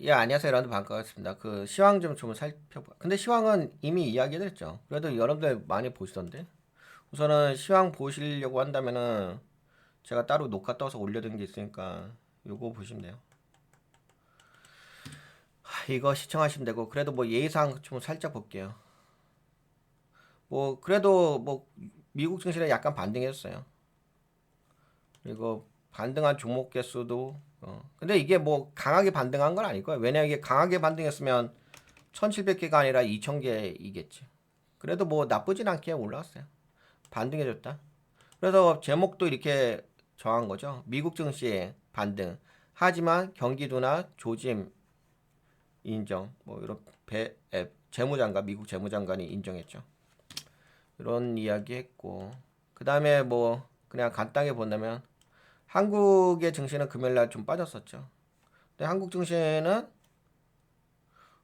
예, 안녕하세요. 여러분들 반갑습니다. 그 시황 좀 살펴봐. 근데 시황은 이미 이야기했죠. 그래도 여러분들 많이 보시던데. 우선은 시황 보시려고 한다면은 제가 따로 녹화 떠서 올려둔 게 있으니까 요거 보시면 돼요. 이거 시청하시면 되고 그래도 뭐 예의상 좀 살짝 볼게요. 뭐 그래도 뭐 미국 증시는 약간 반등했어요. 그리고 반등한 종목 개수도 근데 이게 뭐 강하게 반등한 건 아닐 거예요. 왜냐 이게 강하게 반등했으면 1700개가 아니라 2000개이겠지. 그래도 뭐 나쁘진 않게 올라왔어요. 반등해줬다. 그래서 제목도 이렇게 정한 거죠. 미국 증시 반등. 하지만 경기도나 조짐 인정. 뭐 이런 재무장관 미국 재무장관이 인정했죠. 이런 이야기 했고 그 다음에 뭐 그냥 간단하게 본다면 한국의 증시는 금요일날 좀 빠졌었죠. 근데 한국 증시는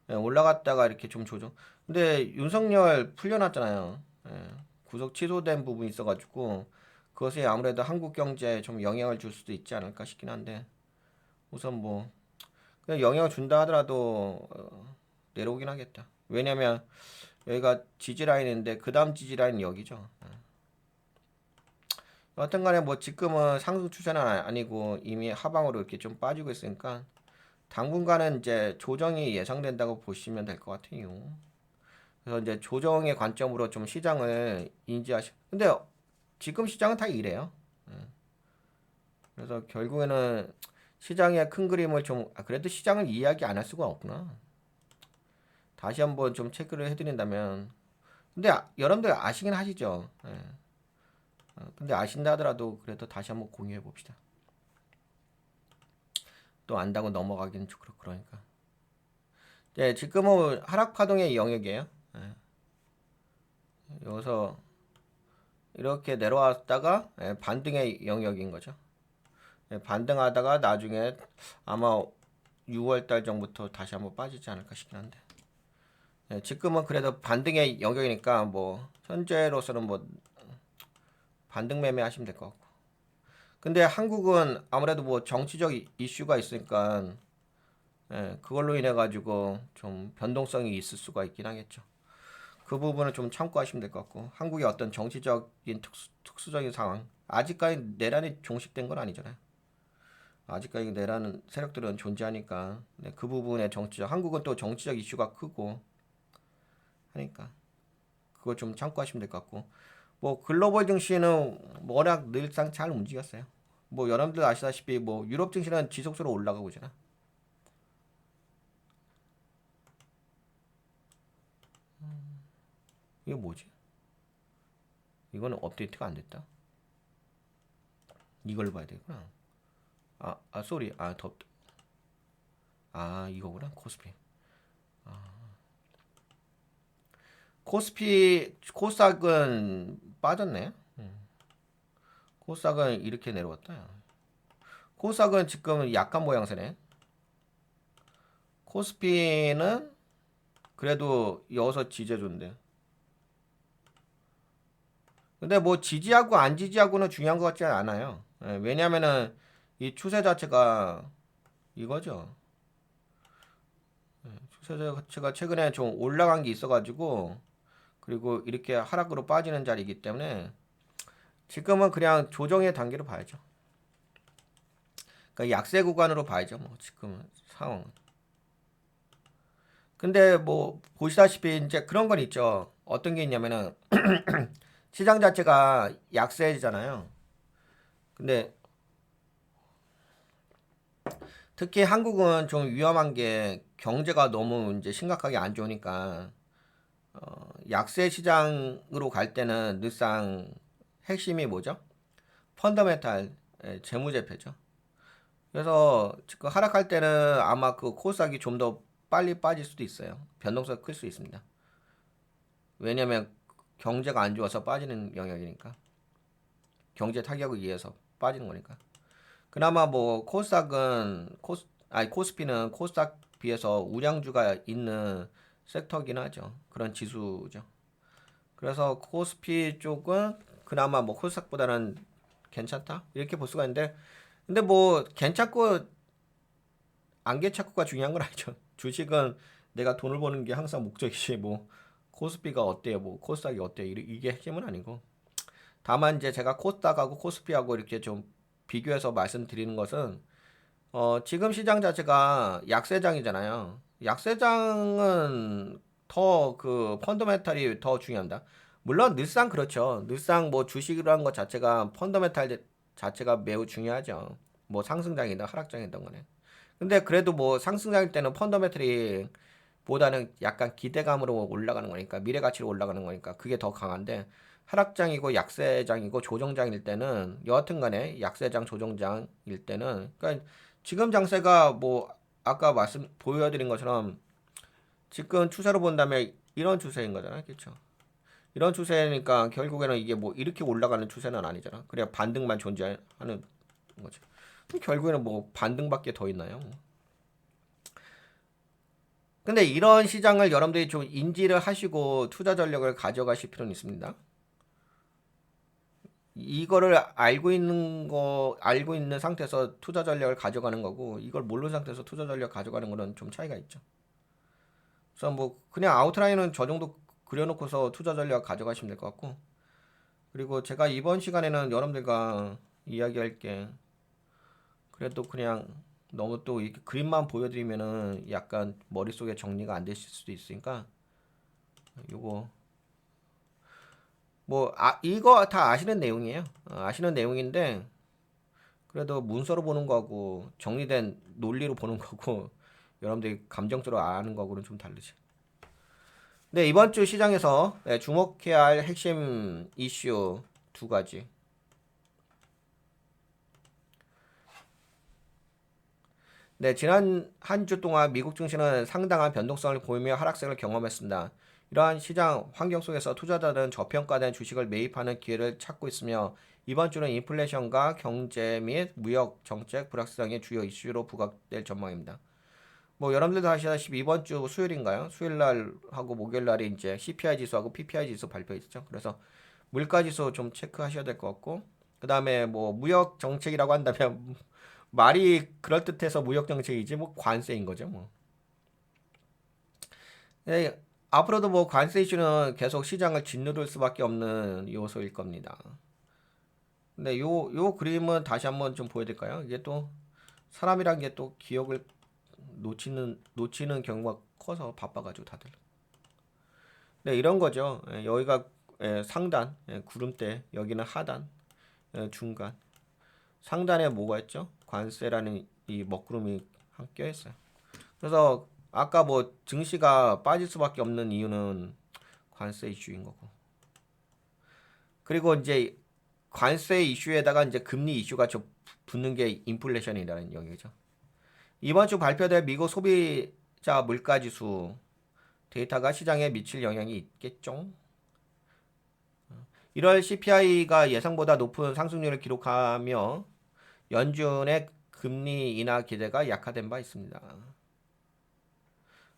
올라갔다가 이렇게 좀 조정. 근데 윤석열 풀려났잖아요. 예, 구속 취소된 부분이 있어가지고 그것이 아무래도 한국 경제에 좀 영향을 줄 수도 있지 않을까 싶긴 한데 우선 뭐 그냥 영향을 준다 하더라도 내려오긴 하겠다. 왜냐면 여기가 지지라인인데 그 다음 지지라인이 여기죠. 여하튼간에 뭐 지금은 상승 추세는 아니고 이미 하방으로 이렇게 좀 빠지고 있으니까 당분간은 이제 조정이 예상된다고 보시면 될 것 같아요. 그래서 이제 조정의 관점으로 좀 시장을 인지하시. 근데 지금 시장은 다 이래요. 그래서 결국에는 시장의 큰 그림을 좀 그래도 시장을 이해하기 안 할 수가 없구나. 다시 한번 좀 체크를 해드린다면. 근데 여러분들 아시긴 하시죠. 예. 근데 아신다 하더라도 그래도 다시 한번 공유해 봅시다. 또 안다고 넘어가기는 좀 그러니까. 네, 지금은 하락 파동의 영역이에요. 예. 여기서 이렇게 내려왔다가 반등의 영역인 거죠. 반등하다가 나중에 아마 6월 달 전부터 다시 한번 빠지지 않을까 싶긴 한데. 지금은 그래도 반등의 영역이니까 뭐 현재로서는 뭐 반등 매매 하시면 될 것 같고. 근데 한국은 아무래도 뭐 정치적 이슈가 있으니까 그걸로 인해 가지고 좀 변동성이 있을 수가 있긴 하겠죠. 그 부분을 좀 참고하시면 될 것 같고 한국의 어떤 정치적인 특수적인 상황 아직까지 내란이 종식된 건 아니잖아요. 아직까지 내라는 세력들은 존재하니까 그 부분의 정치적 한국은 또 정치적 이슈가 크고 하니까 그거 좀 참고하시면 될 것 같고 뭐 글로벌 증시는 워낙 늘상 잘 움직였어요. 뭐 여러분들 아시다시피 뭐 유럽 증시는 지속적으로 올라가고 있잖아. 이거 뭐지? 이거는 업데이트가 안 됐다. 이걸 봐야 되구나. 쏘리. 이거구나. 코스피. 코스닥은 빠졌네. 코스닥은 이렇게 내려왔다. 코스닥은 지금 약간 모양새네. 코스피는 그래도 여기서 지지해줬는데. 근데 뭐 지지하고 안 지지하고는 중요한 것 같지 않아요. 왜냐면은 이 추세 자체가 이거죠. 추세 자체가 최근에 좀 올라간 게 있어가지고 그리고 이렇게 하락으로 빠지는 자리이기 때문에 지금은 그냥 조정의 단계로 봐야죠. 그러니까 약세 구간으로 봐야죠. 뭐 지금 상황은. 근데 뭐 보시다시피 이제 그런 건 있죠. 어떤 게 있냐면은 시장 자체가 약세잖아요. 근데 특히 한국은 좀 위험한 게 경제가 너무 이제 심각하게 안 좋으니까 약세 시장으로 갈 때는 늘상 핵심이 뭐죠? 펀더멘탈 재무제표죠. 그래서 그 하락할 때는 아마 그 코스닥이 좀 더 빨리 빠질 수도 있어요. 변동성이 클 수 있습니다. 왜냐면 경제가 안 좋아서 빠지는 영역이니까. 경제 타격을 위해서 빠지는 거니까. 그나마 뭐 코스피는 코스닥 비해서 우량주가 있는 섹터긴 하죠. 그런 지수죠. 그래서 코스피 쪽은 그나마 뭐 코스닥보다는 괜찮다 이렇게 볼 수가 있는데 근데 뭐 괜찮고 안개 찾고가 중요한 건 아니죠. 주식은 내가 돈을 버는 게 항상 목적이지 뭐 코스피가 어때요, 뭐 코스닥이 어때요 이게 핵심은 아니고 다만 이제 제가 코스닥하고 코스피하고 이렇게 좀 비교해서 말씀드리는 것은 지금 시장 자체가 약세장이잖아요. 약세장은 더 그 펀더멘탈이 더 중요합니다. 물론 늘상 그렇죠. 늘상 뭐 주식이라는 것 자체가 펀더멘탈 자체가 매우 중요하죠. 뭐 상승장이든 하락장이든 간에. 근데 그래도 뭐 상승장일 때는 펀더멘털이 보다는 약간 기대감으로 올라가는 거니까 미래 가치로 올라가는 거니까 그게 더 강한데 하락장이고 약세장이고 조정장일 때는 여하튼 간에 약세장 조정장일 때는 그러니까 지금 장세가 뭐 아까 말씀 보여드린 것처럼 지금 추세로 본다면 이런 추세인 거잖아요. 그렇죠? 이런 추세니까 결국에는 이게 뭐 이렇게 올라가는 추세는 아니잖아. 그래야 반등만 존재하는 거죠. 결국에는 뭐 반등밖에 더 있나요? 근데 이런 시장을 여러분들이 좀 인지를 하시고 투자 전략을 가져가실 필요는 있습니다. 이거를 알고 있는 상태에서 투자 전략을 가져가는 거고, 이걸 모르는 상태에서 투자 전략 가져가는 거는 좀 차이가 있죠. 그래서 뭐, 그냥 아웃라인은 저 정도 그려놓고서 투자 전략 가져가시면 될 것 같고, 그리고 제가 이번 시간에는 여러분들과 이야기할 게, 그래도 그냥 너무 또 이렇게 그림만 보여드리면은 약간 머릿속에 정리가 안 되실 수도 있으니까, 요거 뭐 이거 다 아시는 내용이에요. 아시는 내용인데 그래도 문서로 보는 거하고 정리된 논리로 보는 거고 여러분들이 감정적으로 아는 거하고는 좀 다르지. 네, 이번 주 시장에서 주목해야 할 핵심 이슈 두 가지. 네, 지난 한 주 동안 미국 증시는 상당한 변동성을 보이며 하락세를 경험했습니다. 이러한 시장 환경 속에서 투자자들은 저평가된 주식을 매입하는 기회를 찾고 있으며 이번 주는 인플레이션과 경제 및 무역 정책 불확실성이 주요 이슈로 부각될 전망입니다. 뭐 여러분들도 아시다시피 이번 주 수요일인가요? 수요일 날 하고 목요일 날에 이제 CPI 지수하고 PPI 지수 발표했죠. 그래서 물가 지수 좀 체크하셔야 될 것 같고 그다음에 뭐 무역 정책이라고 한다면 말이 그럴듯해서 무역 정책이지 뭐 관세인 거죠, 뭐. 네, 앞으로도 뭐 관세 이슈는 계속 시장을 짓누를 수밖에 없는 요소일 겁니다. 근데 요 그림은 다시 한번 좀 보여드릴까요? 이게 또 사람이란 게 또 기억을 놓치는 경우가 커서 바빠가지고 다들. 네, 이런 거죠. 여기가 상단, 구름대, 여기는 하단, 중간. 상단에 뭐가 있죠? 관세라는 이 먹구름이 껴 있어요. 그래서 아까 뭐 증시가 빠질 수밖에 없는 이유는 관세 이슈인 거고. 그리고 이제 관세 이슈에다가 이제 금리 이슈가 좀 붙는 게 인플레이션이라는 얘기죠. 이번 주 발표될 미국 소비자 물가 지수 데이터가 시장에 미칠 영향이 있겠죠. 1월 CPI가 예상보다 높은 상승률을 기록하며 연준의 금리 인하 기대가 약화된 바 있습니다.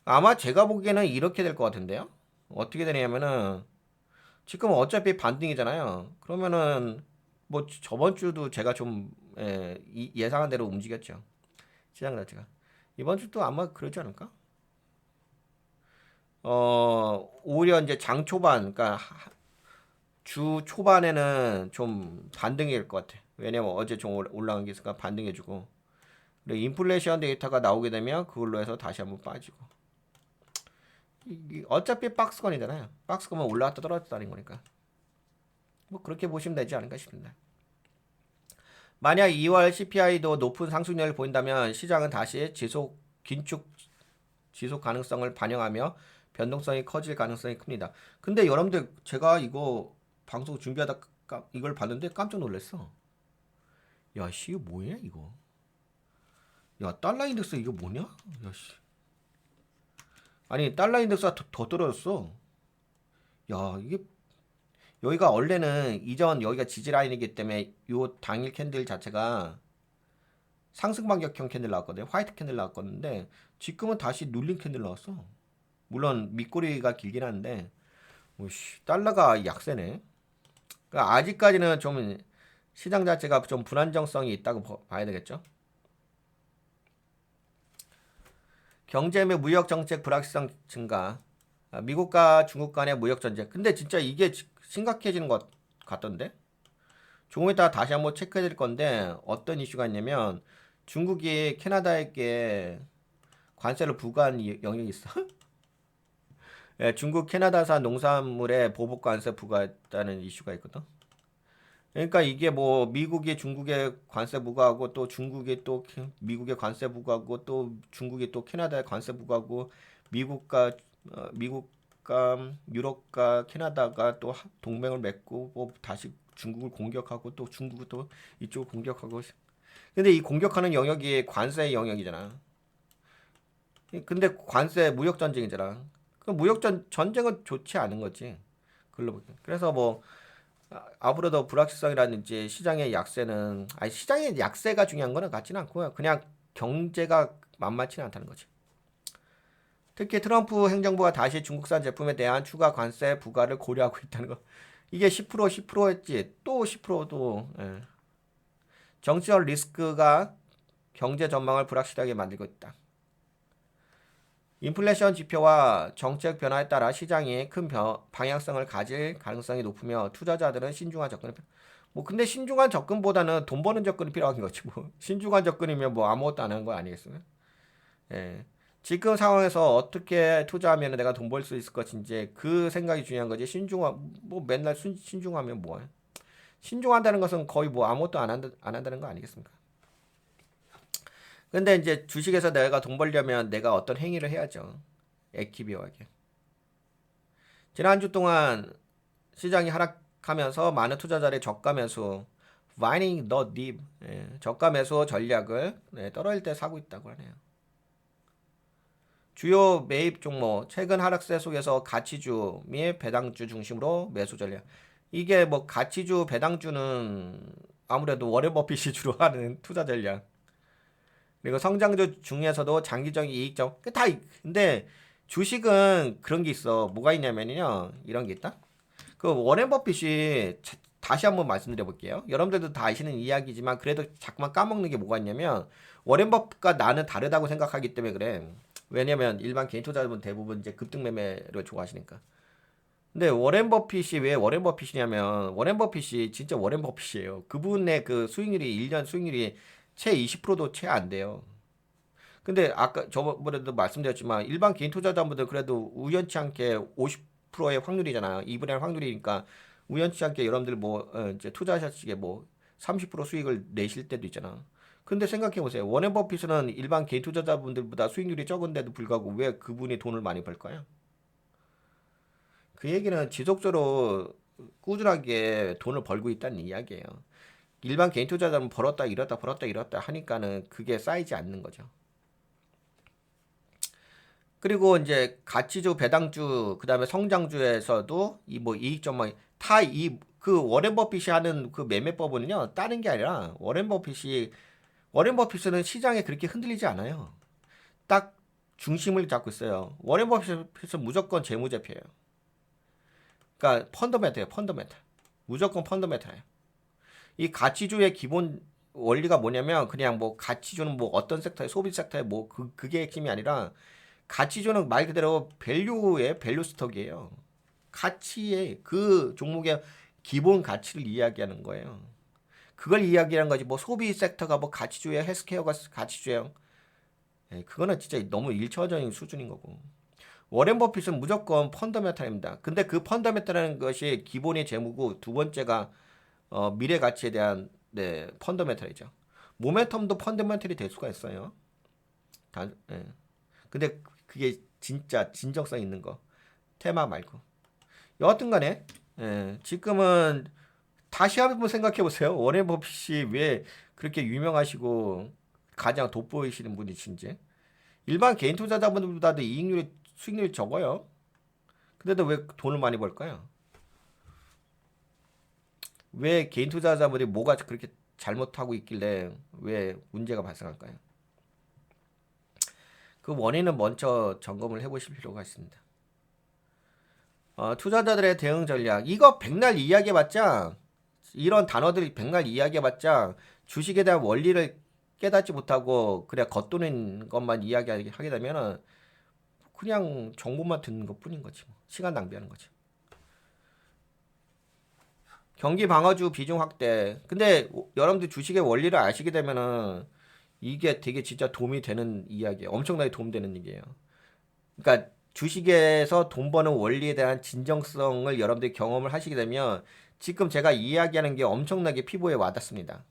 아마 제가 보기에는 이렇게 될 것 같은데요. 어떻게 되냐면은 지금 어차피 반등이잖아요. 그러면은 뭐 저번 주도 제가 좀 예상한 대로 움직였죠. 시장 자체가. 이번 주도 아마 그러지 않을까? 오히려 이제 장 초반, 그러니까 주 초반에는 좀 반등일 것 같아. 왜냐면 어제 좀 올라간 게 있으니까 반등해주고. 그리고 인플레이션 데이터가 나오게 되면 그걸로 해서 다시 한번 빠지고. 어차피 박스권이잖아요. 박스권은 올라왔다 떨어졌다는 거니까. 뭐 그렇게 보시면 되지 않을까 싶습니다. 만약 2월 CPI도 높은 상승률을 보인다면 시장은 다시 긴축 지속 가능성을 반영하며 변동성이 커질 가능성이 큽니다. 근데 여러분들 제가 이거 방송 준비하다 이걸 봤는데 깜짝 놀랐어. 야, 씨, 이거 뭐야, 이거? 야, 달러 인덱스 이거 뭐냐? 야, 씨. 아니, 달러 인덱스가 더 떨어졌어. 야, 이게 여기가 원래는 이전 여기가 지지 라인이기 때문에 요 당일 캔들 자체가 상승 반격형 캔들 나왔거든요. 화이트 캔들 나왔거든요. 지금은 다시 눌린 캔들 나왔어. 물론 밑꼬리가 길긴 한데 오씨, 달러가 약세네. 그러니까 아직까지는 좀 시장 자체가 좀 불안정성이 있다고 봐야 되겠죠. 경제 및 무역 정책 불확실성 증가. 미국과 중국 간의 무역 전쟁. 근데 진짜 이게 심각해지는 것 같던데? 조금 이따 다시 한번 체크해 드릴 건데 어떤 이슈가 있냐면 중국이 캐나다에게 관세를 부과한 영역이 있어. 예, 중국 캐나다산 농산물에 보복 관세 부과했다는 이슈가 있거든. 그러니까 이게 뭐 미국이 중국에 관세 부과하고 또 중국이 또 미국에 관세 부과하고 또 중국이 또 캐나다에 관세 부과하고 미국과 미국과 유럽과 캐나다가 또 동맹을 맺고 뭐 다시 중국을 공격하고 또 중국이 또 이쪽을 공격하고. 근데 이 공격하는 영역이 관세의 영역이잖아. 근데 관세 무역 전쟁이잖아. 그 무역 전쟁은 좋지 않은 거지. 글로 보기. 그래서 뭐 앞으로도 불확실성이라든지 시장의 약세는 아니 시장의 약세가 중요한 거는 같지는 않고요. 그냥 경제가 만만치는 않다는 거지. 특히 트럼프 행정부가 다시 중국산 제품에 대한 추가 관세 부과를 고려하고 있다는 거. 이게 10% 했지. 또 10%도 정치적 리스크가 경제 전망을 불확실하게 만들고 있다. 인플레이션 지표와 정책 변화에 따라 시장이 큰 방향성을 가질 가능성이 높으며 투자자들은 신중한 접근을 뭐 근데 신중한 접근보다는 돈 버는 접근이 필요한 거지 뭐. 신중한 접근이면 뭐 아무것도 안 하는 거 아니겠어요? 예. 지금 상황에서 어떻게 투자하면 내가 돈 벌 수 있을 것인지 그 생각이 중요한 거지. 신중한 뭐 맨날 신중하면 뭐해? 신중한다는 것은 거의 뭐 아무것도 안 한다는 거 아니겠습니까? 근데 이제 주식에서 내가 돈 벌려면 내가 어떤 행위를 해야죠. 액티비어하게. 지난주 동안 시장이 하락하면서 많은 투자자들이 저가 매수, buying the dip, 저가 매수 전략을 떨어질 때 사고 있다고 하네요. 주요 매입 종목, 최근 하락세 속에서 가치주 및 배당주 중심으로 매수 전략. 이게 뭐 가치주, 배당주는 아무래도 워렌 버핏이 주로 하는 투자 전략. 그리고 성장주 중에서도 장기적인 이익점. 근데 주식은 그런 게 있어. 뭐가 있냐면요. 이런 게 있다. 그 워렌 버핏이 다시 한번 말씀드려 볼게요. 여러분들도 다 아시는 이야기지만 그래도 자꾸만 까먹는 게 뭐가 있냐면 워렌 버핏과 나는 다르다고 생각하기 때문에 그래. 왜냐면 일반 개인 투자자분 대부분 이제 급등 매매를 좋아하시니까. 근데 워렌 버핏이 왜 워렌 버핏이냐면 워렌 버핏이 진짜 워렌 버핏이에요. 그분의 그 수익률이 1년 수익률이 채 20%도 채 안 돼요. 근데 아까 저번에도 말씀드렸지만 일반 개인 투자자분들 그래도 우연치 않게 50%의 확률이잖아요. 2분의 1 확률이니까 우연치 않게 여러분들 뭐 이제 투자하셨기에 뭐 30% 수익을 내실 때도 있잖아. 근데 생각해 보세요. 워렌 버핏은 일반 개인 투자자분들보다 수익률이 적은데도 불구하고 왜 그분이 돈을 많이 벌까요? 그 얘기는 지속적으로 꾸준하게 돈을 벌고 있다는 이야기예요. 일반 개인 투자자는 벌었다 잃었다 벌었다 잃었다 하니까는 그게 쌓이지 않는 거죠. 그리고 이제 가치주, 배당주, 그다음에 성장주에서도 이 뭐 이익 전망 다 이 그 워렌 버핏이 하는 그 매매법은요. 다른 게 아니라 워렌 버핏은 시장에 그렇게 흔들리지 않아요. 딱 중심을 잡고 있어요. 워렌 버핏은 무조건 재무제표예요. 그러니까 펀더멘트예요. 펀더멘트. 무조건 펀더멘트예요. 이 가치주의 기본 원리가 뭐냐면 그냥 뭐 가치주는 뭐 어떤 섹터의 소비 섹터의 뭐 그게 핵심이 아니라 가치주는 말 그대로 밸류의 밸류 스톡이에요. 가치의 그 종목의 기본 가치를 이야기하는 거예요. 그걸 이야기하는 거지. 뭐 소비 섹터가 뭐 가치주예요, 헬스케어가 가치주예요. 그거는 진짜 너무 일차원적인 수준인 거고. 워렌 버핏은 무조건 펀더멘탈입니다. 근데 그 펀더멘탈이라는 것이 기본이 재무고 두 번째가 미래 가치에 대한 펀더멘탈이죠. 모멘텀도 펀더멘탈이 될 수가 있어요. 예. 근데 그게 진짜 진정성 있는 거. 테마 말고. 여하튼 간에 지금은 다시 한번 생각해 보세요. 워렌 버핏이 왜 그렇게 유명하시고 가장 돋보이시는 분이신지. 일반 개인 투자자분들보다도 이익률이 수익률이 적어요. 근데도 왜 돈을 많이 벌까요? 왜 개인 투자자분들이 뭐가 그렇게 잘못하고 있길래 왜 문제가 발생할까요? 그 원인은 먼저 점검을 해보실 필요가 있습니다. 투자자들의 대응 전략. 이거 백날 이야기해봤자 이런 단어들이 백날 이야기해봤자 주식에 대한 원리를 깨닫지 못하고 그냥 겉도는 것만 이야기하게 되면은 그냥 정보만 듣는 것뿐인 거지. 뭐. 시간 낭비하는 거지. 경기 방어주 비중 확대. 근데 여러분들 주식의 원리를 아시게 되면은 이게 되게 진짜 도움이 되는 이야기예요. 엄청나게 도움되는 얘기예요. 그러니까 주식에서 돈 버는 원리에 대한 진정성을 여러분들이 경험을 하시게 되면 지금 제가 이야기하는 게 엄청나게 피부에 와닿습니다.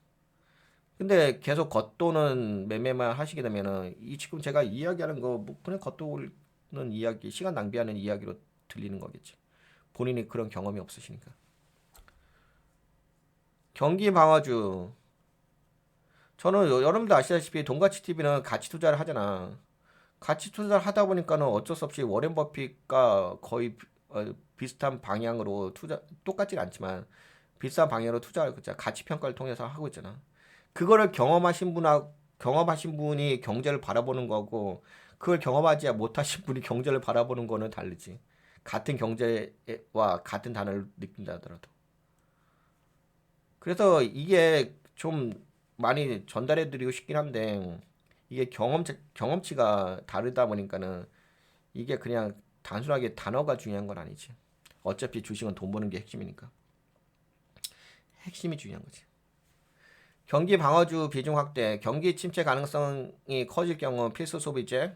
근데 계속 겉도는 매매만 하시게 되면은 이 지금 제가 이야기하는 거 뭐 그냥 겉도는 이야기, 시간 낭비하는 이야기로 들리는 거겠지. 본인이 그런 경험이 없으시니까. 경기 방어주. 저는 여러분도 아시다시피 돈가치 TV는 가치 투자를 하잖아. 가치 투자를 하다 보니까는 어쩔 수 없이 워렌 버핏과 거의 비슷한 방향으로 투자 똑같진 않지만 비슷한 방향으로 투자를 가치 평가를 통해서 하고 있잖아. 그거를 경험하신 분이 경제를 바라보는 거고 그걸 경험하지 못하신 분이 경제를 바라보는 거는 다르지. 같은 경제와 같은 단어를 느낀다 하더라도. 그래서 이게 좀 많이 전달해 드리고 싶긴 한데 이게 경험치가 다르다 보니까는 이게 그냥 단순하게 단어가 중요한 건 아니지. 어차피 주식은 돈 버는 게 핵심이니까. 핵심이 중요한 거지. 경기 방어주 비중 확대, 경기 침체 가능성이 커질 경우 필수 소비재.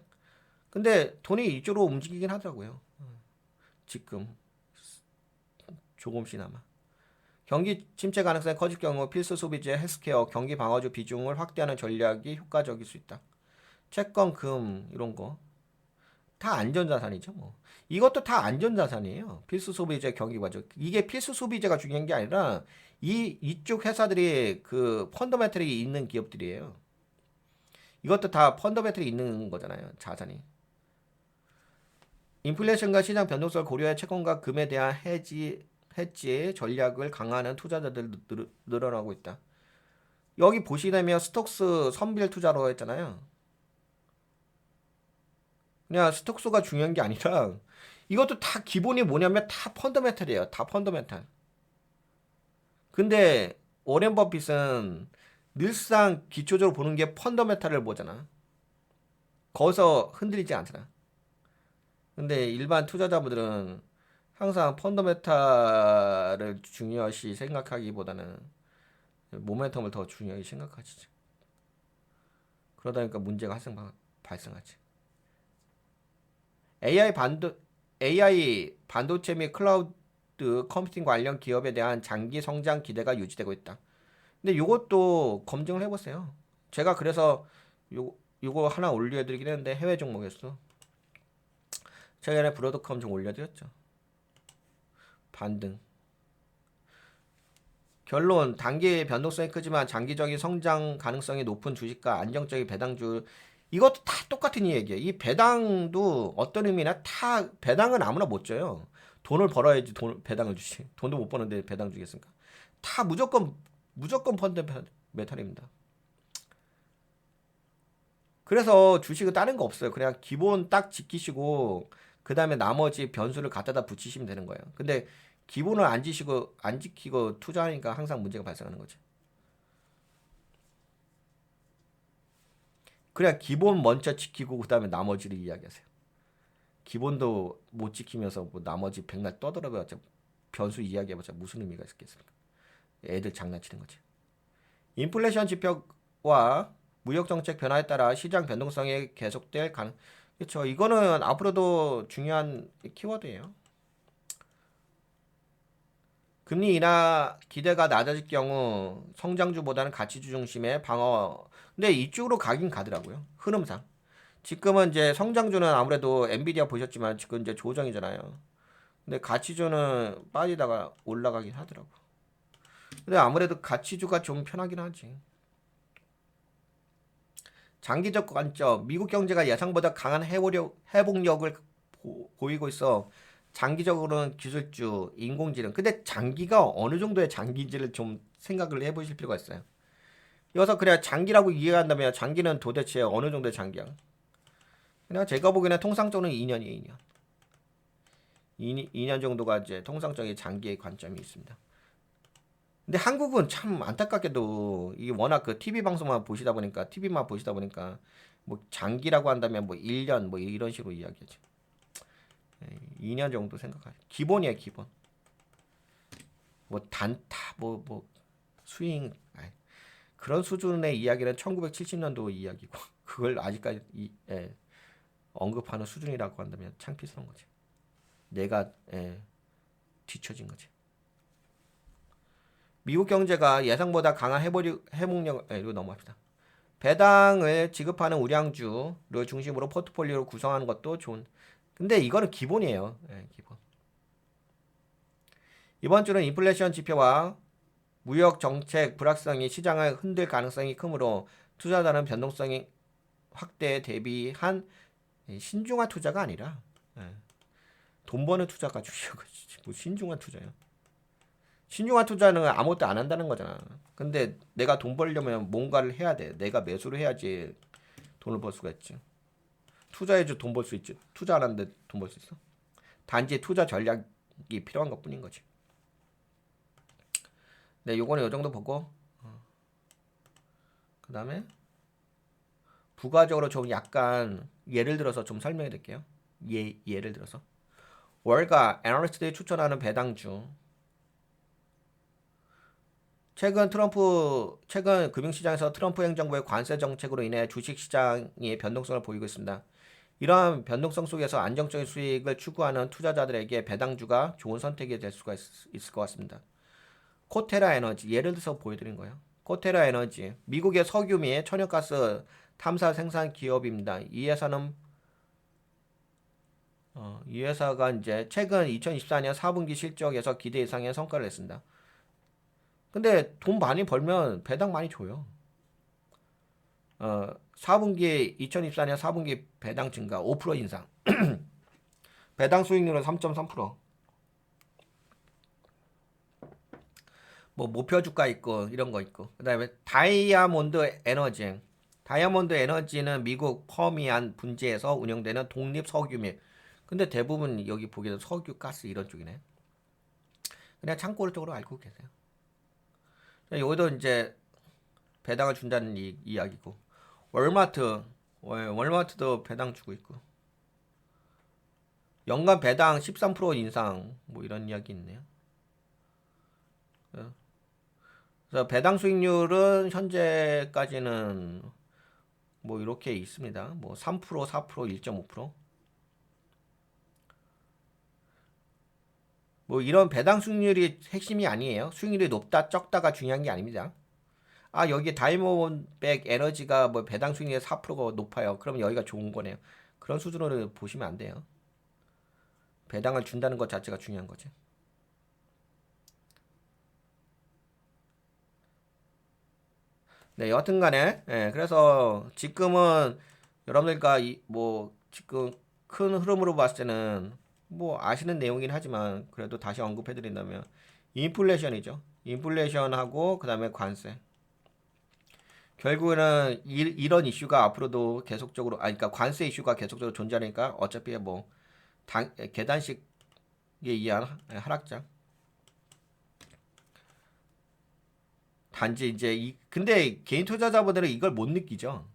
근데 돈이 이쪽으로 움직이긴 하더라고요. 지금 조금씩나마. 경기 침체 가능성이 커질 경우 필수 소비재 헬스케어, 경기 방어주 비중을 확대하는 전략이 효과적일 수 있다. 채권, 금 이런 거 다 안전자산이죠. 뭐 이것도 다 안전자산이에요. 필수 소비재 경기 방어주. 이게 필수 소비재가 중요한 게 아니라 이쪽 회사들이 그 펀더멘털이 있는 기업들이에요. 이것도 다 펀더멘털이 있는 거잖아요. 자산이. 인플레이션과 시장 변동성을 고려해 채권과 금에 대한 해지 전략을 강화하는 투자자들 늘어나고 있다. 여기 보시면 스톡스 선별 투자로 했잖아요. 그냥 스톡스가 중요한 게 아니라 이것도 다 기본이 뭐냐면 다 펀더멘털이에요. 다 펀더멘털. 근데 워렌 버핏은 늘상 기초적으로 보는 게 펀더멘털을 보잖아. 거기서 흔들리지 않잖아. 근데 일반 투자자분들은 항상 펀더멘탈을 중요시 생각하기보다는 모멘텀을 더 중요히 생각하지. 그러다 보니까 문제가 발생하지. AI AI 반도체 및 클라우드 컴퓨팅 관련 기업에 대한 장기 성장 기대가 유지되고 있다. 근데 이것도 검증을 해보세요. 제가 그래서 요거 하나 올려드리긴 했는데 해외 종목이었어. 최근에 브로드컴 좀 올려드렸죠. 반등. 결론, 단기 변동성이 크지만 장기적인 성장 가능성이 높은 주식과 안정적인 배당주. 이것도 다 똑같은 얘기예요. 이 배당도 어떤 의미나 다 배당은 아무나 못 줘요. 돈을 벌어야지 배당을 주지. 돈도 못 버는데 배당 주겠습니까? 다 무조건 펀드 메탈입니다. 그래서 주식은 다른 거 없어요. 그냥 기본 딱 지키시고 그 다음에 나머지 변수를 갖다다 붙이시면 되는 거예요. 근데 기본을 안 지키고 투자하니까 항상 문제가 발생하는 거죠. 그냥 기본 먼저 지키고 그 다음에 나머지를 이야기하세요. 기본도 못 지키면서 뭐 나머지 백날 떠들어봐야 변수 이야기해봤자 무슨 의미가 있겠습니까? 애들 장난치는 거지. 인플레이션 지표와 무역 정책 변화에 따라 시장 변동성이 계속될 가능. 그렇죠. 이거는 앞으로도 중요한 키워드예요. 금리 인하 기대가 낮아질 경우 성장주보다는 가치주 중심의 방어. 근데 이쪽으로 가긴 가더라고요. 흐름상. 지금은 이제 성장주는 아무래도 엔비디아 보셨지만 지금 이제 조정이잖아요. 근데 가치주는 빠지다가 올라가긴 하더라고. 근데 아무래도 가치주가 좀 편하긴 하지. 장기적 관점, 미국 경제가 예상보다 강한 회복력을 보이고 있어. 장기적으로는 기술주, 인공지능. 근데 장기가 어느 정도의 장기인지를 좀 생각을 해보실 필요가 있어요. 여기서 그냥 장기라고 이해한다면 장기는 도대체 어느 정도의 장기야? 그냥 제가 보기에는 통상적으로는 2년이에요, 2년. 2년 정도가 이제 통상적인 장기의 관점이 있습니다. 근데 한국은 참 안타깝게도 이게 워낙 그 TV만 보시다 보니까 뭐 장기라고 한다면 뭐 1년 뭐 이런 식으로 이야기하죠. 2년 정도 생각하죠. 기본이에요, 기본. 뭐 단타 뭐 스윙 그런 수준의 이야기는 1970년도 이야기고 그걸 아직까지 언급하는 수준이라고 한다면 창피스러운 거지. 내가 뒤처진 거지. 미국 경제가 예상보다 강한 회복력으로 넘어갑시다. 배당을 지급하는 우량주를 중심으로 포트폴리오를 구성하는 것도 좋은. 근데 이거는 기본이에요. 기본. 이번 주는 인플레이션 지표와 무역 정책 불확성이 시장을 흔들 가능성이 크므로 투자자는 변동성이 확대에 대비한 신중한 투자가 아니라 돈 버는 투자가 중요한 거지. 뭐 신중한 투자요. 신중한 투자는 아무것도 안 한다는 거잖아. 근데 내가 돈 벌려면 뭔가를 해야 돼. 내가 매수를 해야지 돈을 벌 수가 있지. 투자해줘 돈 벌 수 있지. 투자 안 하는데 돈 벌 수 있어? 단지 투자 전략이 필요한 것 뿐인 거지. 네, 요거는 요 정도 보고 그 다음에 부가적으로 좀 약간 예를 들어서 좀 설명해 드릴게요. 예를 들어서 월가 애널리스트들이 추천하는 배당주 최근 금융시장에서 트럼프 행정부의 관세 정책으로 인해 주식시장이 변동성을 보이고 있습니다. 이러한 변동성 속에서 안정적인 수익을 추구하는 투자자들에게 배당주가 좋은 선택이 될 수가 있을 것 같습니다. 코테라 에너지 예를 들어서 보여드린 거예요. 코테라 에너지 미국의 석유 및 천연가스 탐사 생산 기업입니다. 이 회사가 이제 최근 2024년 4분기 실적에서 기대 이상의 성과를 냈습니다. 근데 돈 많이 벌면 배당 많이 줘요. 2024년 4분기 배당 증가 5% 인상. 배당 수익률은 3.3%. 뭐 목표 주가 있고 이런 거 있고. 그다음에 다이아몬드 에너지. 다이아몬드 에너지는 미국 퍼미안 분지에서 운영되는 독립 석유 및 근데 대부분 여기 보기에는 석유, 가스 이런 쪽이네. 그냥 창고를 쪽으로 알고 계세요. 여기도 이제 배당을 준다는 이야기고. 월마트도 배당 주고 있고. 연간 배당 13% 인상 뭐 이런 이야기 있네요. 그래서 배당 수익률은 현재까지는 뭐 이렇게 있습니다. 뭐 3%, 4%, 1.5%. 뭐 이런 배당 수익률이 핵심이 아니에요. 수익률이 높다 적다가 중요한 게 아닙니다. 아 여기 다이몬백 에너지가 뭐 배당 수익률이 4%가 높아요. 그러면 여기가 좋은 거네요. 그런 수준으로 보시면 안 돼요. 배당을 준다는 것 자체가 중요한 거지. 네, 여하튼간에 그래서 지금은 여러분들과 뭐 지금 큰 흐름으로 봤을 때는 뭐 아시는 내용이긴 하지만 그래도 다시 언급해드린다면 인플레이션이죠. 인플레이션하고 그 다음에 관세. 결국에는 이런 이슈가 앞으로도 계속적으로 그러니까 관세 이슈가 계속적으로 존재하니까 어차피 뭐 계단식에 의한 하락장. 단지 이제 근데 개인 투자자분들은 이걸 못 느끼죠.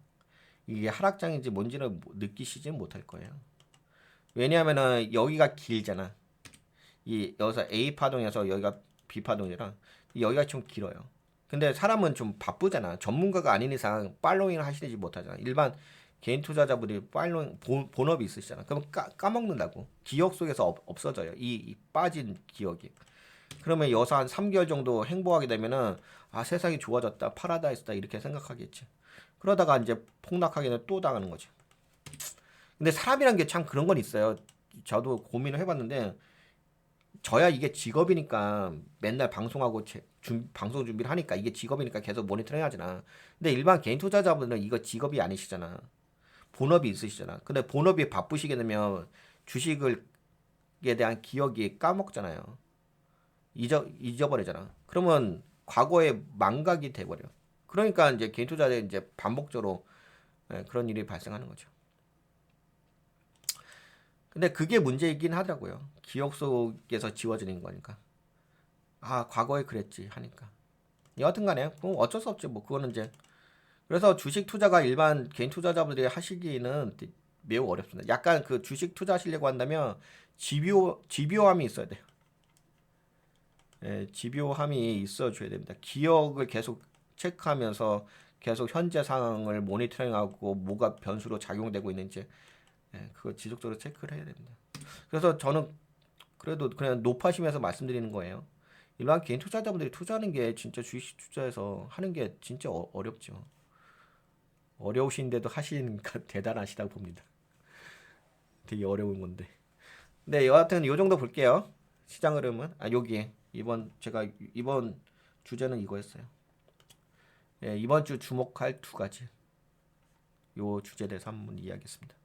이게 하락장인지 뭔지는 느끼시진 못할 거예요. 왜냐하면은 여기가 길잖아. 여기서 A 파동에서 여기가 B 파동이랑 여기가 좀 길어요. 근데 사람은 좀 바쁘잖아. 전문가가 아닌 이상 팔로잉을 하시지 못하잖아. 일반 개인 투자자분들이 팔로잉 본업이 있으시잖아. 그럼 까먹는다고. 기억 속에서 없어져요. 이 빠진 기억이. 그러면 여기서 한 3개월 정도 행보하게 되면은 아 세상이 좋아졌다 파라다이스다 이렇게 생각하겠지. 그러다가 이제 폭락하게 되면 또 당하는 거지. 근데 사람이란 게 참 그런 건 있어요. 저도 고민을 해봤는데 저야 이게 직업이니까 맨날 방송하고 방송 준비를 하니까 이게 직업이니까 계속 모니터링 하잖아. 근데 일반 개인 투자자분들은 이거 직업이 아니시잖아. 본업이 있으시잖아. 근데 본업이 바쁘시게 되면 주식에 대한 기억이 까먹잖아요. 잊어버리잖아. 그러면 과거에 망각이 돼버려. 그러니까 이제 개인 투자자에 이제 반복적으로 그런 일이 발생하는 거죠. 근데 그게 문제이긴 하더라고요. 기억 속에서 지워지는 거니까. 아, 과거에 그랬지 하니까. 여하튼 간에 그럼 어쩔 수 없죠. 뭐 그거는 이제 그래서 주식 투자가 일반 개인 투자자분들이 하시기는 매우 어렵습니다. 약간 그 주식 투자하시려고 한다면 집요함이 있어야 돼요. 예, 집요함이 있어줘야 됩니다. 기억을 계속 체크하면서 계속 현재 상황을 모니터링하고 뭐가 변수로 작용되고 있는지 그거 지속적으로 체크를 해야 됩니다. 그래서 저는 그래도 그냥 높아심에서 말씀드리는 거예요. 일반 개인 투자자분들이 투자하는 게 진짜 주식 투자에서 하는 게 진짜 어렵죠. 어려우신데도 하시니까 대단하시다고 봅니다. 되게 어려운 건데. 네, 여하튼 요 정도 볼게요. 시장 흐름은 여기 제가 이번 주제는 이거였어요. 예, 이번 주 주목할 두 가지 요 주제에 대해서 한번 이야기했습니다.